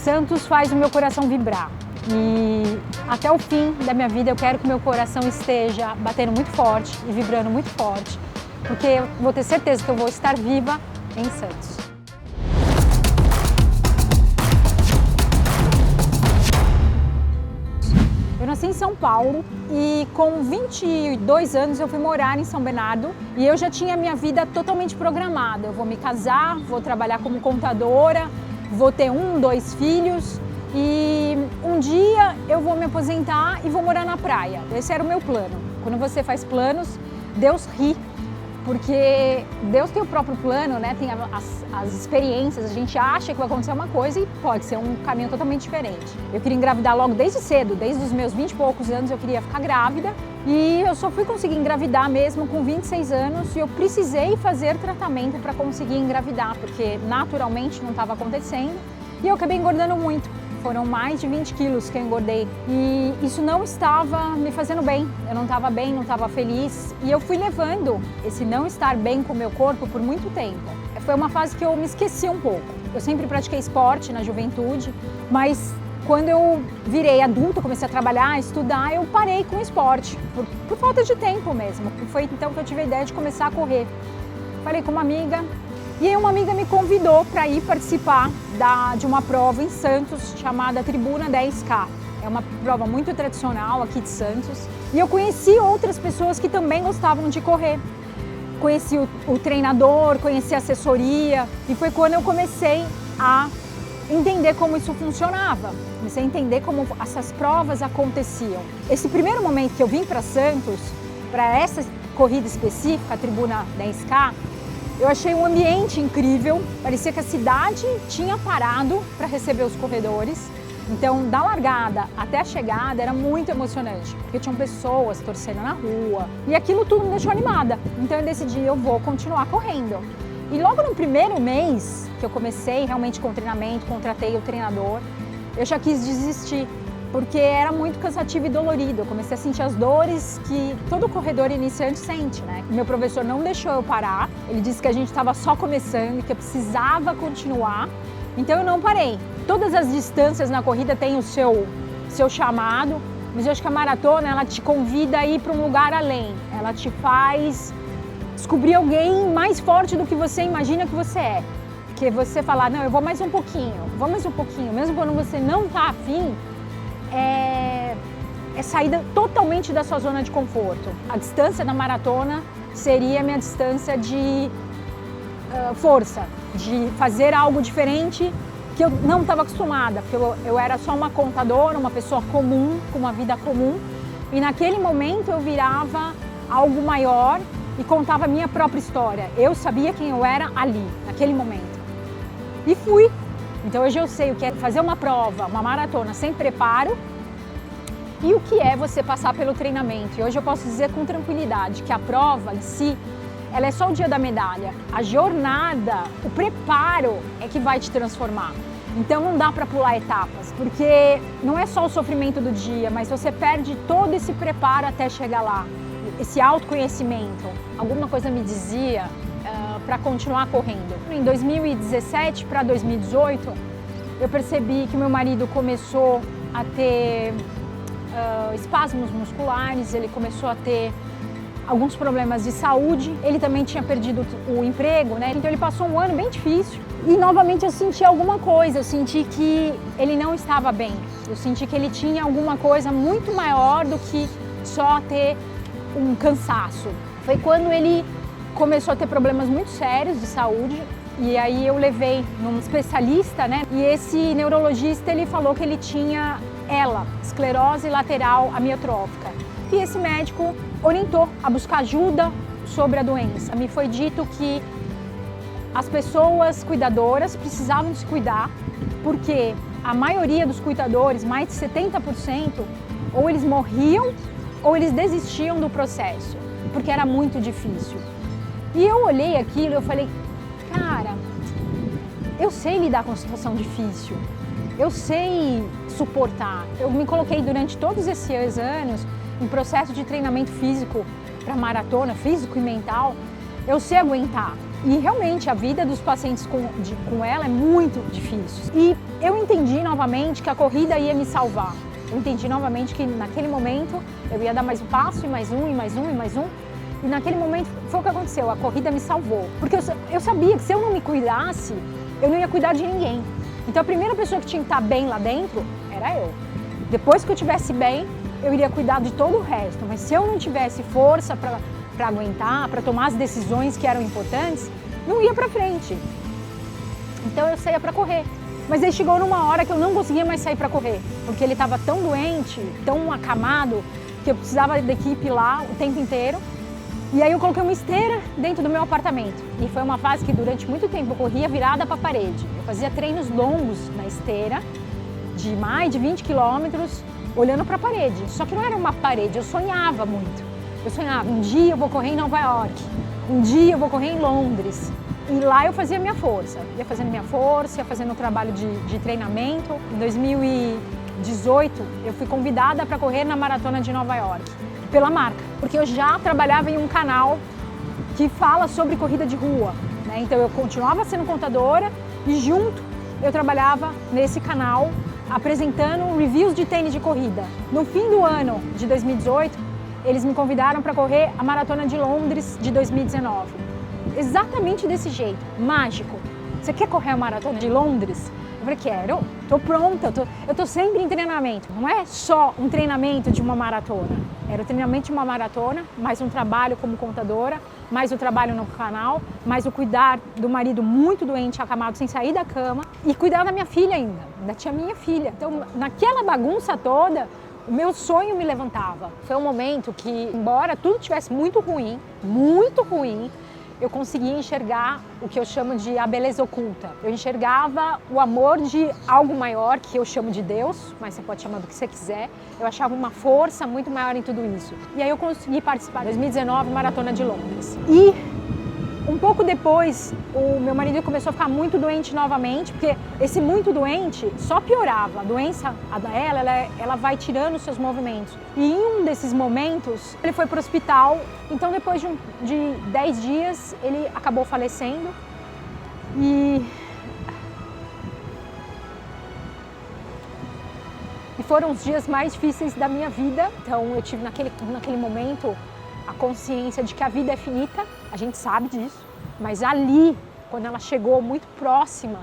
Santos faz o meu coração vibrar. E até o fim da minha vida eu quero que o meu coração esteja batendo muito forte e vibrando muito forte, porque eu vou ter certeza que eu vou estar viva em Santos. Eu nasci em São Paulo e com 22 anos eu fui morar em São Bernardo e eu já tinha a minha vida totalmente programada. Eu vou me casar, vou trabalhar como contadora, vou ter 2 filhos e um dia eu vou me aposentar e vou morar na praia. Esse era o meu plano. Quando você faz planos, Deus ri, porque Deus tem o próprio plano, né? Tem as experiências, a gente acha que vai acontecer uma coisa e pode ser um caminho totalmente diferente. Eu queria engravidar logo desde cedo, desde os meus 20 e poucos anos eu queria ficar grávida e eu só fui conseguir engravidar mesmo com 26 anos e eu precisei fazer tratamento para conseguir engravidar, porque naturalmente não estava acontecendo e eu acabei engordando muito. Foram mais de 20 quilos que eu engordei e isso não estava me fazendo bem. Eu não estava bem, não estava feliz e eu fui levando esse não estar bem com o meu corpo por muito tempo. Foi uma fase que eu me esqueci um pouco. Eu sempre pratiquei esporte na juventude, mas quando eu virei adulta, comecei a trabalhar, estudar, eu parei com o esporte, por falta de tempo mesmo. E foi então que eu tive a ideia de começar a correr. Falei com uma amiga, e aí uma amiga me convidou para ir participar de uma prova em Santos chamada Tribuna 10K. É uma prova muito tradicional aqui de Santos. E eu conheci outras pessoas que também gostavam de correr. Conheci o treinador, conheci a assessoria e foi quando eu comecei a entender como isso funcionava. Comecei a entender como essas provas aconteciam. Esse primeiro momento que eu vim para Santos, para essa corrida específica, a Tribuna 10K, eu achei um ambiente incrível, parecia que a cidade tinha parado para receber os corredores. Então, da largada até a chegada era muito emocionante, porque tinham pessoas torcendo na rua e aquilo tudo me deixou animada. Então eu decidi, eu vou continuar correndo. E logo no primeiro mês que eu comecei realmente com o treinamento, contratei o treinador, eu já quis desistir, porque era muito cansativo e dolorido. Eu comecei a sentir as dores que todo corredor iniciante sente, né? Meu professor não deixou eu parar, ele disse que a gente estava só começando e que eu precisava continuar, então eu não parei. Todas as distâncias na corrida têm o seu chamado, mas eu acho que a maratona ela te convida a ir para um lugar além, ela te faz descobrir alguém mais forte do que você imagina que você é. Porque você falar, não, eu vou mais um pouquinho, mesmo quando você não está afim, é sair totalmente da sua zona de conforto. A distância da maratona seria a minha distância de força, de fazer algo diferente que eu não estava acostumada, porque eu era só uma contadora, uma pessoa comum, com uma vida comum, e naquele momento eu virava algo maior e contava a minha própria história. Eu sabia quem eu era ali, naquele momento. E fui. Então hoje eu sei o que é fazer uma prova, uma maratona sem preparo e o que é você passar pelo treinamento. E hoje eu posso dizer com tranquilidade que a prova em si, ela é só o dia da medalha. A jornada, o preparo é que vai te transformar. Então não dá para pular etapas, porque não é só o sofrimento do dia, mas você perde todo esse preparo até chegar lá. Esse autoconhecimento. Alguma coisa me dizia para continuar correndo. Em 2017 para 2018, eu percebi que meu marido começou a ter espasmos musculares, ele começou a ter alguns problemas de saúde, ele também tinha perdido o emprego, né? Então ele passou um ano bem difícil e novamente eu senti alguma coisa, eu senti que ele não estava bem, eu senti que ele tinha alguma coisa muito maior do que só ter um cansaço. Foi quando ele começou a ter problemas muito sérios de saúde e aí eu levei num especialista, né? E esse neurologista, ele falou que ele tinha esclerose lateral amiotrófica. E esse médico orientou a buscar ajuda sobre a doença. Me foi dito que as pessoas cuidadoras precisavam se cuidar, porque a maioria dos cuidadores, mais de 70%, ou eles morriam ou eles desistiam do processo, porque era muito difícil. E eu olhei aquilo e eu falei, cara, eu sei lidar com uma situação difícil, eu sei suportar. Eu me coloquei durante todos esses anos em processo de treinamento físico para maratona, físico e mental, eu sei aguentar. E realmente a vida dos pacientes com ela é muito difícil. E eu entendi novamente que a corrida ia me salvar. Eu entendi novamente que naquele momento eu ia dar mais um passo, e mais um, e mais um, e mais um. E naquele momento foi o que aconteceu, a corrida me salvou. Porque eu sabia que se eu não me cuidasse, eu não ia cuidar de ninguém. Então a primeira pessoa que tinha que estar bem lá dentro era eu. Depois que eu estivesse bem, eu iria cuidar de todo o resto. Mas se eu não tivesse força para aguentar, para tomar as decisões que eram importantes, não ia para frente. Então eu saía para correr. Mas aí chegou numa hora que eu não conseguia mais sair para correr, porque ele estava tão doente, tão acamado, que eu precisava da equipe lá o tempo inteiro. E aí eu coloquei uma esteira dentro do meu apartamento. E foi uma fase que durante muito tempo eu corria virada para a parede. Eu fazia treinos longos na esteira, de mais de 20 quilômetros, olhando para a parede. Só que não era uma parede, eu sonhava muito. Eu sonhava, um dia eu vou correr em Nova York, um dia eu vou correr em Londres. E lá eu fazia minha força, ia fazendo o trabalho de treinamento. Em 2018 eu fui convidada para correr na Maratona de Nova York, pela marca, porque eu já trabalhava em um canal que fala sobre corrida de rua, né? Então eu continuava sendo contadora e junto eu trabalhava nesse canal apresentando reviews de tênis de corrida. No fim do ano de 2018, eles me convidaram para correr a Maratona de Londres de 2019. Exatamente desse jeito, mágico. Você quer correr a Maratona de Londres? Eu falei, quero, estou pronta, eu estou sempre em treinamento. Não é só um treinamento de uma maratona, era o treinamento de uma maratona, mais um trabalho como contadora, mais o trabalho no canal, mais o cuidar do marido muito doente, acamado, sem sair da cama, e cuidar da minha filha ainda tinha minha filha. Então, naquela bagunça toda, o meu sonho me levantava. Foi um momento que, embora tudo estivesse muito ruim, eu conseguia enxergar o que eu chamo de a beleza oculta. Eu enxergava o amor de algo maior, que eu chamo de Deus, mas você pode chamar do que você quiser. Eu achava uma força muito maior em tudo isso. E aí eu consegui participar de 2019, Maratona de Londres. E um pouco depois, o meu marido começou a ficar muito doente novamente, porque esse muito doente só piorava. A doença ela vai tirando os seus movimentos. E em um desses momentos, ele foi para o hospital. Então, depois de 10 dias, ele acabou falecendo. E foram os dias mais difíceis da minha vida. Então, eu tive naquele momento a consciência de que a vida é finita, a gente sabe disso, mas ali, quando ela chegou muito próxima,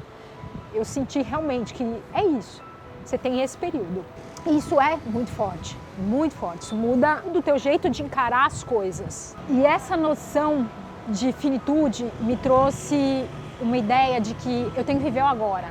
eu senti realmente que é isso, você tem esse período. E isso é muito forte, isso muda do teu jeito de encarar as coisas. E essa noção de finitude me trouxe uma ideia de que eu tenho que viver o agora.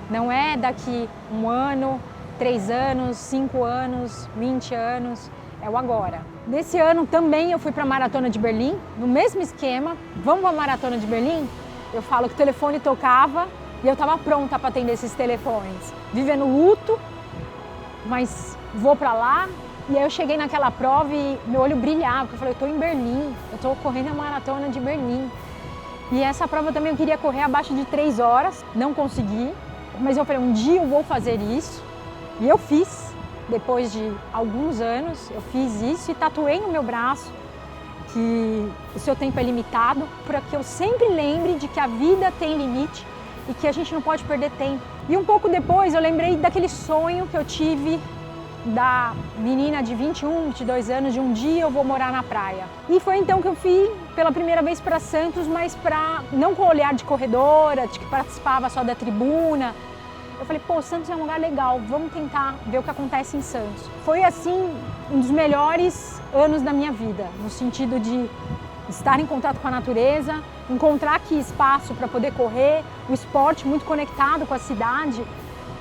Não é daqui 1 ano, 3 anos, 5 anos, 20 anos, é o agora. Nesse ano também eu fui para a Maratona de Berlim, no mesmo esquema. Vamos para a Maratona de Berlim? Eu falo que o telefone tocava e eu estava pronta para atender esses telefones. Vivendo luto, mas vou para lá. E aí eu cheguei naquela prova e meu olho brilhava, porque eu falei, eu estou em Berlim, eu estou correndo a Maratona de Berlim. E essa prova também eu queria correr abaixo de 3 horas, não consegui. Mas eu falei, um dia eu vou fazer isso. E eu fiz. Depois de alguns anos, eu fiz isso e tatuei no meu braço que o seu tempo é limitado, para que eu sempre lembre de que a vida tem limite e que a gente não pode perder tempo. E um pouco depois eu lembrei daquele sonho que eu tive da menina de 21, 22 anos, de um dia eu vou morar na praia. E foi então que eu fui pela primeira vez para Santos, mas não com o olhar de corredora, de que participava só da tribuna. Eu falei, pô, Santos é um lugar legal, vamos tentar ver o que acontece em Santos. Foi, assim, um dos melhores anos da minha vida, no sentido de estar em contato com a natureza, encontrar aqui espaço para poder correr, o esporte muito conectado com a cidade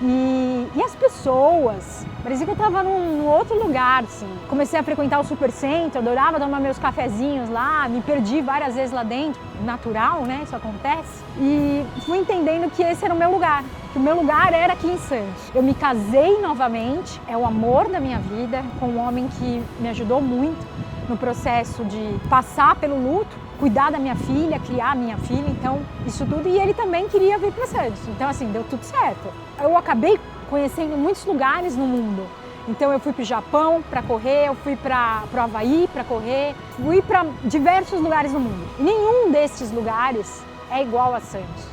e as pessoas. Parecia que eu estava num outro lugar, assim. Comecei a frequentar o Supercentro, adorava tomar meus cafezinhos lá, me perdi várias vezes lá dentro, natural, né, isso acontece. E fui entendendo que esse era o meu lugar, que o meu lugar era aqui em Santos. Eu me casei novamente, é o amor da minha vida, com um homem que me ajudou muito no processo de passar pelo luto, cuidar da minha filha, criar a minha filha, então isso tudo. E ele também queria vir para Santos, então assim, deu tudo certo. Eu acabei conhecendo muitos lugares no mundo. Então eu fui para o Japão para correr, eu fui para o Havaí para correr, fui para diversos lugares no mundo. E nenhum desses lugares é igual a Santos,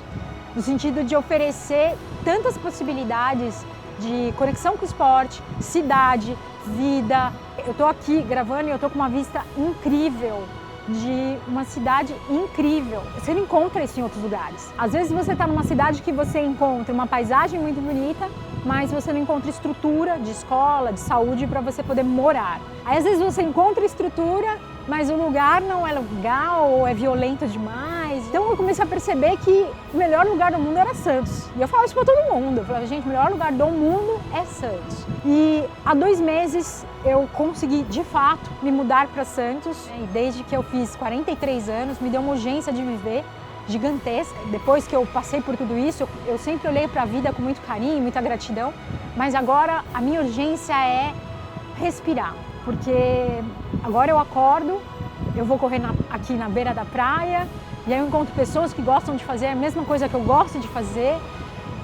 no sentido de oferecer tantas possibilidades de conexão com o esporte, cidade, vida. Eu tô aqui gravando e eu tô com uma vista incrível de uma cidade incrível. Você não encontra isso em outros lugares. Às vezes você está numa cidade que você encontra uma paisagem muito bonita, mas você não encontra estrutura de escola, de saúde para você poder morar. Aí às vezes você encontra estrutura, mas o lugar não é legal ou é violento demais. Então eu comecei a perceber que o melhor lugar do mundo era Santos. E eu falava isso para todo mundo. Eu falava, gente, o melhor lugar do mundo é Santos. E há 2 meses eu consegui, de fato, me mudar para Santos. E desde que eu fiz 43 anos, me deu uma urgência de viver gigantesca. Depois que eu passei por tudo isso, eu sempre olhei para a vida com muito carinho, muita gratidão. Mas agora a minha urgência é respirar. Porque agora eu acordo, eu vou correr aqui na beira da praia, e aí eu encontro pessoas que gostam de fazer a mesma coisa que eu gosto de fazer,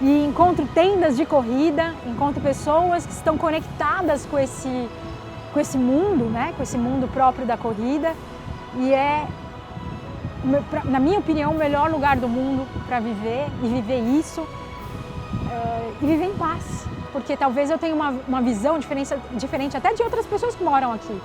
e encontro tendas de corrida, encontro pessoas que estão conectadas com esse mundo, né? Com esse mundo próprio da corrida, e é, na minha opinião, o melhor lugar do mundo para viver, e viver isso, e viver em paz. Porque talvez eu tenha uma visão diferente até de outras pessoas que moram aqui.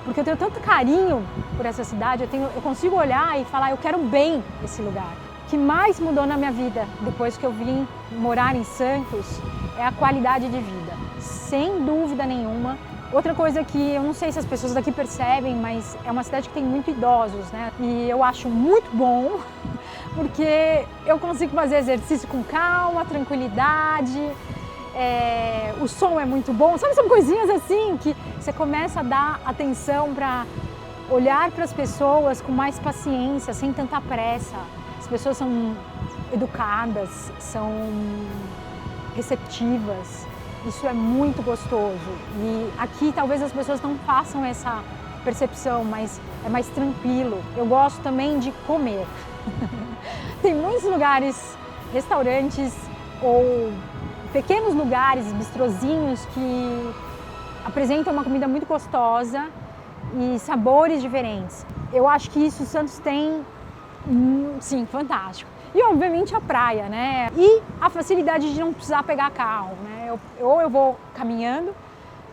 Porque eu tenho tanto carinho por essa cidade, eu consigo olhar e falar, eu quero bem esse lugar. O que mais mudou na minha vida depois que eu vim morar em Santos é a qualidade de vida, sem dúvida nenhuma. Outra coisa que eu não sei se as pessoas daqui percebem, mas é uma cidade que tem muito idosos, né? E eu acho muito bom, porque eu consigo fazer exercício com calma, tranquilidade. O som é muito bom, sabe, são coisinhas assim que você começa a dar atenção para olhar para as pessoas com mais paciência, sem tanta pressa. As pessoas são educadas, são receptivas, isso é muito gostoso. E aqui talvez as pessoas não façam essa percepção, mas é mais tranquilo. Eu gosto também de comer. Tem muitos lugares, restaurantes ou pequenos lugares, bistrozinhos que apresentam uma comida muito gostosa e sabores diferentes. Eu acho que isso o Santos tem, sim, fantástico. E obviamente a praia, né? E a facilidade de não precisar pegar carro, né? Ou eu vou caminhando,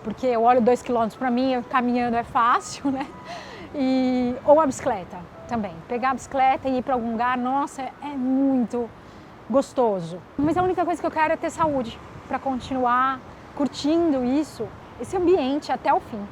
porque eu olho 2 quilômetros para mim, caminhando é fácil, né? Ou a bicicleta também. Pegar a bicicleta e ir para algum lugar, nossa, é muito gostoso. Mas a única coisa que eu quero é ter saúde para continuar curtindo isso, esse ambiente até o fim.